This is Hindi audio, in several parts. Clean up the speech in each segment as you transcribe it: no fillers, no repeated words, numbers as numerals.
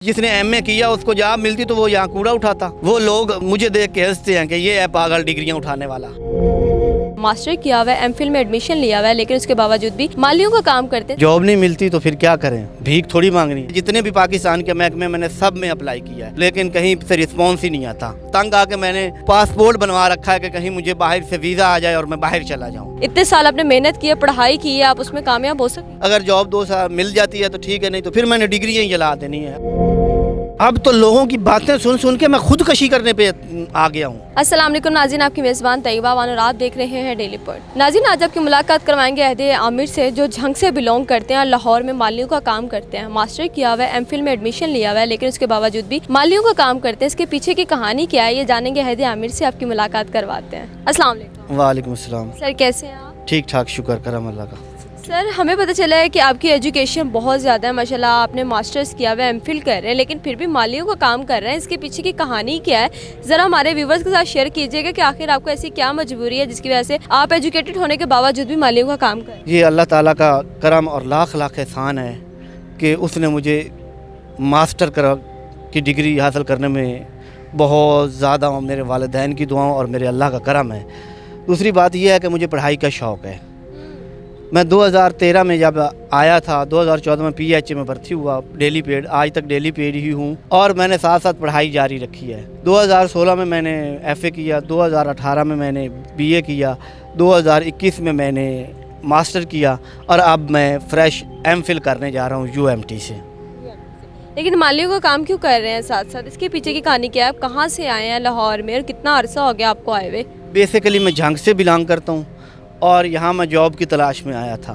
जिसने एमए किया उसको जॉब मिलती तो वो यहाँ कूड़ा उठाता। वो लोग मुझे देख के हंसते हैं कि ये है पागल डिग्रियां उठाने वाला। मास्टर किया हुआ है, एमफिल में एडमिशन लिया हुआ है, लेकिन उसके बावजूद भी मालियों का काम करते हैं। जॉब नहीं मिलती तो फिर क्या करें, भीख थोड़ी मांगनी है। जितने भी पाकिस्तान के महकमे मैंने सब में अप्लाई किया है, लेकिन कहीं से रिस्पॉन्स ही नहीं आता। तंग आके मैंने पासपोर्ट बनवा रखा है कि कहीं मुझे बाहर से वीज़ा आ जाए और मैं बाहर चला जाऊँ। इतने साल आपने मेहनत की है, पढ़ाई की है, आप उसमें कामयाब हो सकते। अगर जॉब 2 साल मिल जाती है तो ठीक है, नहीं तो फिर मैंने डिग्रियाँ ही जला देनी है। अब तो लोगों की बातें सुन सुन के मैं खुदकशी करने पे आ गया हूँ। अस्सलाम वालेकुम नाज़रीन, आपकी मेज़बान तैयबा वान और आप देख रहे हैं डेली पोर्ट। नाज़रीन, आज आपकी मुलाकात करवाएंगे अहदे आमिर से, जो झंग से बिलोंग करते हैं और लाहौर में मालियों का काम करते हैं। मास्टर किया हुआ है, एमफिल में एडमिशन लिया हुआ है, लेकिन उसके बावजूद भी मालियों का काम करते हैं। इसके पीछे की कहानी क्या है, ये जानेंगे अहदे आमिर से। आपकी मुलाकात करवाते हैं। अस्सलाम वालेकुम। वालेकुम अस्सलाम। सर कैसे हैं आप? ठीक ठाक, शुक्र करम अल्लाह का। सर, हमें पता चला है कि आपकी एजुकेशन बहुत ज़्यादा है माशाल्लाह, आपने मास्टर्स किया हुआ है, एमफिल कर रहे हैं, लेकिन फिर भी मालियों का काम कर रहे हैं। इसके पीछे की कहानी क्या है, ज़रा हमारे व्यूवर्स के साथ शेयर कीजिएगा कि आखिर आपको ऐसी क्या मजबूरी है जिसकी वजह से आप एजुकेटेड होने के बावजूद भी मालियों का काम कर रहे हैं। ये अल्लाह ताला का करम और लाख लाख एहसान है कि उसने मुझे मास्टर की डिग्री हासिल करने में बहुत ज़्यादा मेरे वालिदैन की दुआओं और मेरे अल्लाह का करम है। दूसरी बात यह है कि मुझे पढ़ाई का शौक़ है। मैं 2013 में जब आया था, 2014 में पीएचए में भर्ती हुआ, डेली पेड, आज तक डेली पेड ही हूँ और मैंने साथ साथ पढ़ाई जारी रखी है। 2016 में मैंने एफए किया, 2018 में मैंने बीए किया, 2021 में मैंने मास्टर किया और अब मैं फ्रेश एमफिल करने जा रहा हूँ यूएमटी से। लेकिन मालियों का काम क्यों कर रहे हैं साथ साथ, इसके पीछे की कहानी क्या है? आप कहाँ से आए हैं लाहौर में और कितना अरसा हो गया आपको आए हुए? बेसिकली मैं झंग से बिलोंग करता हूँ और यहाँ मैं जॉब की तलाश में आया था।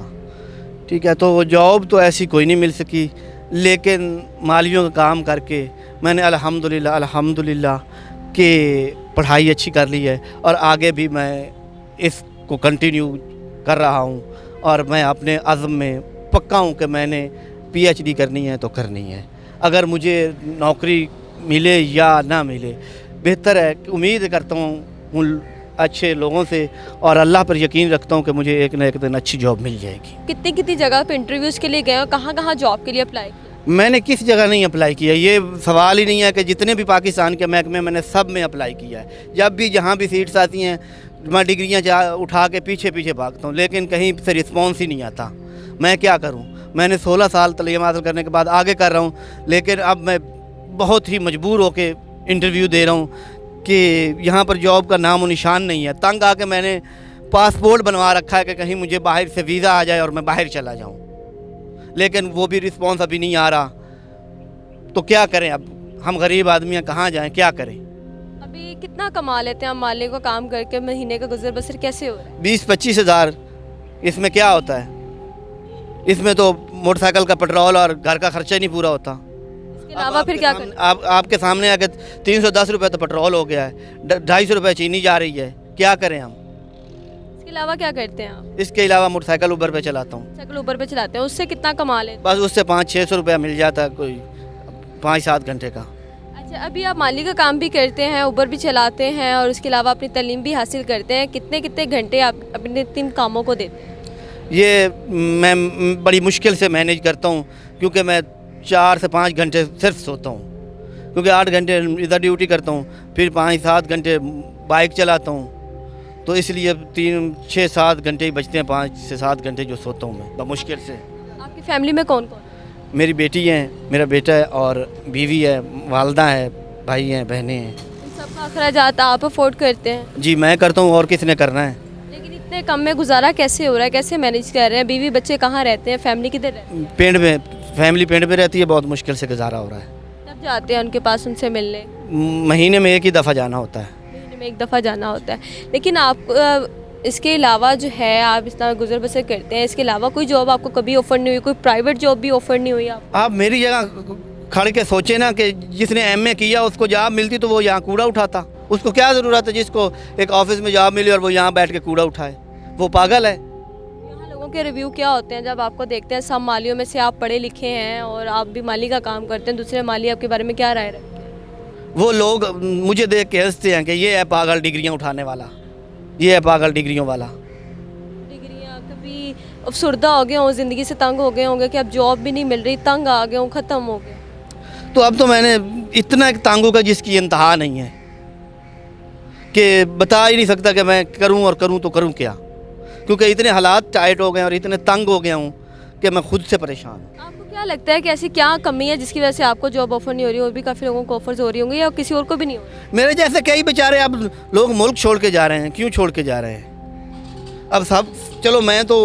ठीक है, तो वो जॉब तो ऐसी कोई नहीं मिल सकी, लेकिन मालियों का काम करके मैंने अल्हम्दुलिल्लाह कि पढ़ाई अच्छी कर ली है और आगे भी मैं इसको कंटिन्यू कर रहा हूँ और मैं अपने अज़्म में पक्का हूँ कि मैंने पीएचडी करनी है तो करनी है। अगर मुझे नौकरी मिले या ना मिले, बेहतर है, उम्मीद करता हूँ उन अच्छे लोगों से और अल्लाह पर यकीन रखता हूँ कि मुझे एक न एक दिन अच्छी जॉब मिल जाएगी। कितनी कितनी जगह पे इंटरव्यूज़ के लिए गए हो, कहाँ कहाँ जॉब के लिए अप्लाई किया? मैंने किस जगह नहीं अप्लाई किया, ये सवाल ही नहीं है कि जितने भी पाकिस्तान के महकमे मैंने सब में अप्लाई किया है। जब भी जहाँ भी सीट्स आती हैं मैं डिग्रियाँ उठा के पीछे पीछे भागता हूँ, लेकिन कहीं से रिस्पॉन्स ही नहीं आता। मैं क्या करूँ, मैंने 16 साल तलीम हासिल करने के बाद आगे कर रहा हूँ, लेकिन अब मैं बहुत ही मजबूर होकर इंटरव्यू दे रहा हूँ कि यहाँ पर जॉब का नाम और निशान नहीं है। तंग आके मैंने पासपोर्ट बनवा रखा है कि कहीं मुझे बाहर से वीज़ा आ जाए और मैं बाहर चला जाऊँ, लेकिन वो भी रिस्पॉन्स अभी नहीं आ रहा। तो क्या करें, अब हम गरीब आदमी हैं, कहाँ जाएं, क्या करें। अभी कितना कमा लेते हैं आप मालिक का काम करके, महीने का गुजर बसर कैसे हो रहा है? 20-25 हज़ार। इसमें क्या होता है, इसमें तो मोटरसाइकिल का पेट्रोल और घर का खर्चा नहीं पूरा होता। इसके अलावा फिर क्या करें? आपके सामने आके 310 रुपये तो पेट्रोल हो गया है, 250 रुपये चीनी जा रही है, क्या करें हम। इसके अलावा क्या करते हैं आप? इसके अलावा मोटरसाइकिल ऊबर पे चलाता हूँ। साइकिल ऊपर पे चलाते हैं, उससे कितना कमा लेते हैं? बस उससे 500-600 रुपया मिल जाता है, कोई 5-7 घंटे का। अच्छा, अभी आप माली का काम भी करते हैं, ऊबर भी चलाते हैं और उसके अलावा अपनी तालीम भी हासिल करते हैं। कितने कितने घंटे आप अपने 3 कामों को देते हैं? ये मैं बड़ी मुश्किल से मैनेज करता हूँ, क्योंकि मैं 4 से 5 घंटे सिर्फ सोता हूँ, क्योंकि 8 घंटे इधर ड्यूटी करता हूँ, फिर 5-7 घंटे बाइक चलाता हूँ, तो इसलिए 3-6-7 घंटे ही बचते हैं, 5 से 7 घंटे जो सोता हूँ मैं मुश्किल से। आपकी फैमिली में कौन कौन? मेरी बेटी है, मेरा बेटा है और बीवी है, वालदा है, भाई हैं, बहनें हैं। इन सब का अखराजात आप अफोर्ड करते हैं? जी मैं करता हूँ, और किसने करना है। लेकिन इतने कम में गुजारा कैसे हो रहा है, कैसे मैनेज कर रहे हैं? बीवी बच्चे कहाँ रहते हैं, फैमिली किधर रहती है? पिंड में, फैमिली पिंड में रहती है, बहुत मुश्किल से गुजारा हो रहा है। तब जाते हैं उनके पास उनसे मिलने? महीने में एक ही दफ़ा जाना होता है। महीने में एक दफ़ा जाना होता है। लेकिन आप इसके अलावा जो है, आप इस तरह गुजर बसर करते हैं, इसके अलावा कोई जॉब आपको कभी ऑफ़र नहीं हुई, कोई प्राइवेट जॉब भी ऑफ़र नहीं हुई आप मेरी जगह खड़ के सोचे ना कि जिसने एमए किया उसको जॉब मिलती तो वो यहाँ कूड़ा उठाता। उसको क्या ज़रूरत है जिसको एक ऑफिस में जॉब मिली और वो यहाँ बैठ के कूड़ा उठाए, वो पागल है। यहाँ लोगों के रिव्यू क्या होते हैं जब आपको देखते हैं? सब मालियों में से आप पढ़े लिखे हैं और आप भी माली का काम करते हैं, दूसरे माली आपके बारे में क्या राय रखते हैं? वो लोग मुझे देख के हंसते हैं कि ये है पागल डिग्रियाँ उठाने वाला, ये है पागल डिग्रियों वाला। डिग्रियाँ कभी अफसरदा हो गए हों, ज़िंदगी से तंग हो गए होंगे कि अब जॉब भी नहीं मिल रही, तंग आ गए हों, ख़त्म हो गए? तो अब तो मैंने इतना तांगू का जिसकी इंतहा नहीं है कि बता ही नहीं सकता कि मैं करूं और करूं तो करूं क्या, क्योंकि इतने हालात टाइट हो गए और इतने तंग हो गया हूं कि मैं खुद से परेशान हूं। आपको क्या लगता है कि ऐसी क्या कमी है जिसकी वजह से आपको जॉब ऑफर नहीं हो रही? और भी काफ़ी लोगों को ऑफर्स हो रही होंगी या किसी और को भी नहीं हो रही? मेरे जैसे कई बेचारे अब लोग मुल्क छोड़ के जा रहे हैं। क्यों छोड़ के जा रहे हैं? अब सब चलो, मैं तो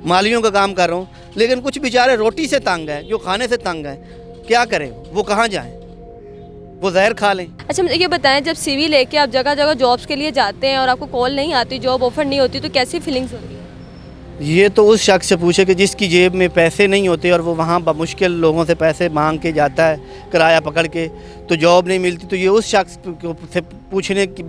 मालियों का काम कर रहा हूँ, लेकिन कुछ बेचारे रोटी से तंग हैं, जो खाने से तंग हैं। क्या करें? वो कहाँ जाएं? वो जहर खा लें। अच्छा, मुझे ये बताएं, जब सीवी लेके आप जगह जगह जॉब्स के लिए जाते हैं और आपको कॉल नहीं आती, जॉब ऑफर नहीं होती, तो कैसी फीलिंग्स होती है? ये तो उस शख्स से पूछे कि जिसकी जेब में पैसे नहीं होते और वो वहाँ बमुश्किल लोगों से पैसे मांग के जाता है किराया पकड़ के, तो जॉब नहीं मिलती। तो ये उस शख्स से पूछने की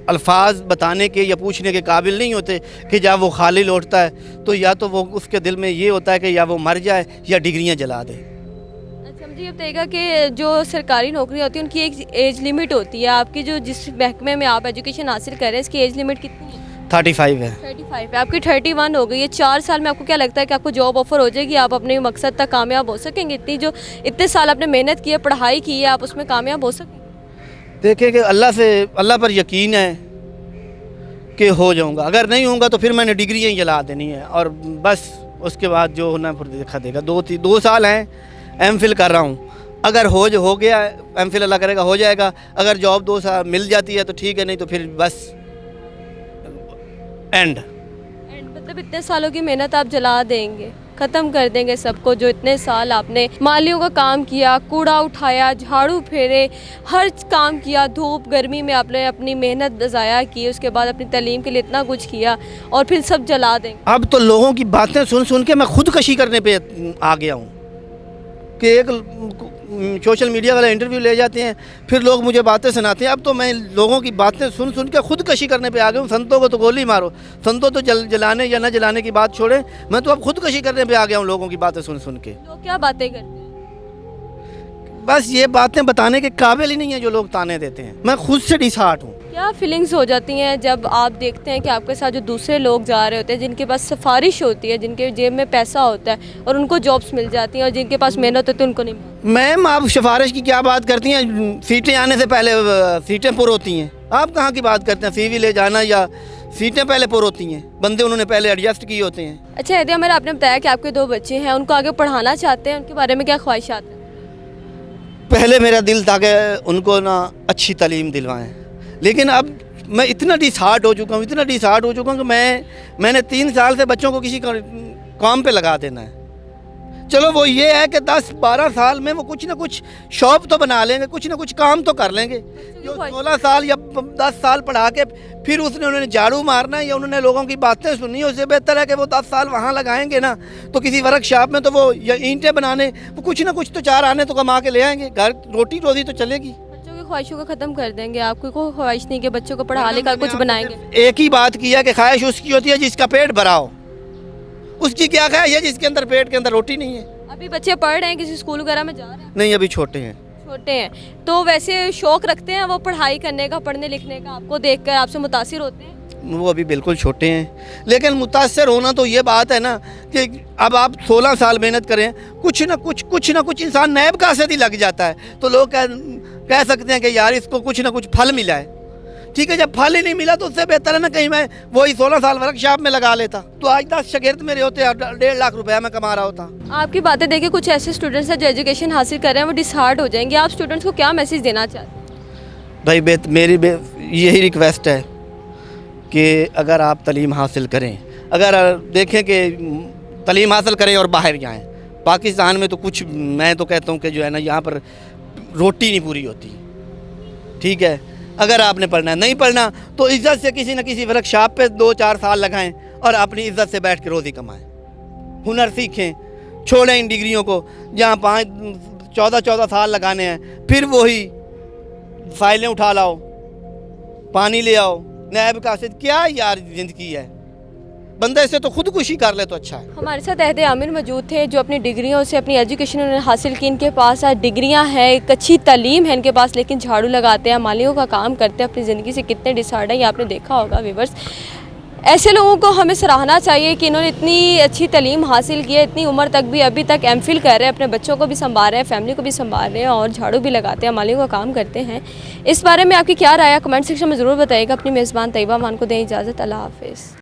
अल्फाज बताने के या पूछने के काबिल नहीं होते कि जब वो खाली लौटता है तो या तो वो उसके दिल में ये होता है कि या वो मर जाए या डिग्रियाँ जला दे। अच्छा, मुझे ये बताइएगा कि जो सरकारी नौकरी होती है उनकी एक एज लिमिट होती है। आपकी जो जिस महकमे में आप एजुकेशन हासिल कर रहे हैं, इसकी एज लिमिट कितनी है? 35 है। 35 है। आपकी 31 हो गई है। 4 साल में आपको क्या लगता है कि आपको जॉब ऑफर हो जाएगी? आप अपने मकसद तक कामयाब हो सकेंगे? इतने साल आपने मेहनत की है, पढ़ाई की है, आप उसमें कामयाब हो सकेंगे? देखिए कि अल्लाह पर यकीन है कि हो जाऊंगा। अगर नहीं होऊंगा तो फिर मैंने डिग्रियाँ ही जला देनी है और बस उसके बाद जो होना फिर देखा देगा। 2 साल हैं, एमफिल कर रहा हूँ। अगर हो गया एमफिल, अल्लाह करेगा हो जाएगा। अगर जॉब 2 साल मिल जाती है तो ठीक है, नहीं तो फिर बस एंड। मतलब इतने सालों की मेहनत आप जला देंगे, ख़त्म कर देंगे सबको। जो इतने साल आपने मालियों का काम किया, कूड़ा उठाया, झाड़ू फेरे, हर काम किया, धूप गर्मी में आपने अपनी मेहनत ज़ाया की, उसके बाद अपनी तालीम के लिए इतना कुछ किया और फिर सब जला देंगे। अब तो लोगों की बातें सुन सुन के मैं खुदकशी करने पे आ गया हूँ कि एक सोशल मीडिया वाला इंटरव्यू ले जाते हैं, फिर लोग मुझे बातें सुनाते हैं। अब तो मैं लोगों की बातें सुन सुन के खुदकशी करने पे आ गया हूँ। संतों को तो गोली मारो, संतों तो जलाने या न जलाने की बात छोड़ें, मैं तो अब खुदकशी करने पे आ गया हूँ लोगों की बातें सुन सुन के। लोग क्या बातें करते हैं? बस ये बातें बताने के काबिल ही नहीं है जो लोग ताने देते हैं। मैं खुद से डिसहार्ट हूँ। क्या फीलिंग्स हो जाती हैं जब आप देखते हैं कि आपके साथ जो दूसरे लोग जा रहे होते हैं, जिनके पास सिफारिश होती है, जिनके जेब में पैसा होता है और उनको जॉब्स मिल जाती हैं, और जिनके पास मेहनत होती है उनको नहीं मिलती? मैम, आप सिफारिश की क्या बात करती हैं? सीटें आने से पहले सीटें पुर होती हैं। आप कहाँ की बात करते हैं? सीवी ले जाना या सीटें पहले पुर होती हैं, बंदे उन्होंने पहले एडजस्ट किए होते हैं। अच्छा हैदिया, मेरा आपने बताया कि आपके 2 बच्चे हैं, उनको आगे पढ़ाना चाहते हैं, उनके बारे में क्या ख्वाहिशात हैं? पहले मेरा दिल था कि उनको ना अच्छी तालीम दिलवाएं, लेकिन अब मैं इतना डिसहार्ट हो चुका हूँ कि मैंने 3 साल से बच्चों को किसी काम पे लगा देना है। चलो वो ये है कि 10-12 साल में वो कुछ ना कुछ शॉप तो बना लेंगे, कुछ ना कुछ काम तो कर लेंगे। जो 16 साल या 10 साल पढ़ा के फिर उन्होंने झाड़ू मारना है या उन्होंने लोगों की बातें सुननी है, उससे बेहतर है कि वो 10 साल वहाँ लगाएंगे ना तो किसी वर्कशॉप में, तो वो या ईंटें बनाने, वो कुछ ना कुछ तो 4 आने तो कमा के ले आएंगे, घर रोटी रोजी तो चलेगी। बच्चों की ख्वाहिशों को ख़त्म कर देंगे? आपकी कोई ख्वाहिश नहीं कि बच्चों को पढ़ा लिखा कुछ बनाएंगे? एक ही बात की है कि ख्वाहिश उसकी होती है जिसका पेट भरा हो। उसकी क्या ख्वाहिश है जिसके अंदर पेट के अंदर रोटी नहीं है? अभी बच्चे पढ़ रहे हैं, किसी स्कूल वगैरह में जा रहे हैं? नहीं, अभी छोटे हैं। छोटे हैं तो वैसे शौक रखते हैं वो पढ़ाई करने का, पढ़ने लिखने का? आपको देखकर आपसे मुतासिर होते हैं? वो अभी बिल्कुल छोटे हैं, लेकिन मुतासर होना तो ये बात है ना कि अब आप 16 साल मेहनत करें, कुछ ना कुछ इंसान नैब का असद ही लग जाता है, तो लोग कह सकते हैं कि यार इसको कुछ ना कुछ फल मिला है। ठीक है, जब फल ही नहीं मिला तो उससे बेहतर है ना कहीं मैं वही 16 साल वर्कशॉप में लगा लेता, तो आज 10 शागिर्द मेरे होते, 1.5 लाख रुपया मैं कमा रहा होता। आपकी बातें देखिए, कुछ ऐसे स्टूडेंट्स हैं जो एजुकेशन हासिल कर रहे हैं, वो डिसहार्ट हो जाएंगे। आप स्टूडेंट्स को क्या मैसेज देना चाहते हैं? भाई मेरी यही रिक्वेस्ट है कि अगर आप तालीम हासिल करें, अगर देखें कि तालीम हासिल करें और बाहर जाएं। पाकिस्तान में तो कुछ, मैं तो कहता हूँ कि जो है ना यहाँ पर रोटी नहीं पूरी होती। ठीक है, अगर आपने पढ़ना है, नहीं पढ़ना तो इज़्ज़त से किसी न किसी वर्कशॉप पे 2-4 साल लगाएं और अपनी इज़्ज़त से बैठ के रोज़ी कमाएं, हुनर सीखें, छोड़ें इन डिग्रियों को जहाँ 14 साल लगाने हैं, फिर वही फाइलें उठा लाओ, पानी ले आओ, नैब का असद। क्या यार ज़िंदगी है, बंदा इससे तो खुदकुशी कर ले तो अच्छा है। हमारे साथ अहदे आमिर मौजूद थे जो अपनी डिग्रियों से अपनी एजुकेशन उन्होंने हासिल की। इनके पास आज डिग्रियां हैं, एक अच्छी तालीम है इनके पास, लेकिन झाड़ू लगाते हैं, मालियों का काम करते हैं, अपनी ज़िंदगी से कितने डिसहार्ट हैं ये आपने देखा होगा व्यूअर्स। ऐसे लोगों को हमें सराहना चाहिए कि इन्होंने इतनी अच्छी तालीम हासिल की है, इतनी उम्र तक भी अभी तक एमफिल कर रहे हैं, अपने बच्चों को भी संभाल रहे हैं, फैमिली को भी संभाल रहे हैं और झाड़ू भी लगाते हैं, मालियों का काम करते हैं। इस बारे में आपकी क्या राय है, कमेंट सेक्शन में ज़रूर बताइएगा। अपनी मेज़बान तैयबा मान को दें इजाज़त। अल्लाह हाफिज़।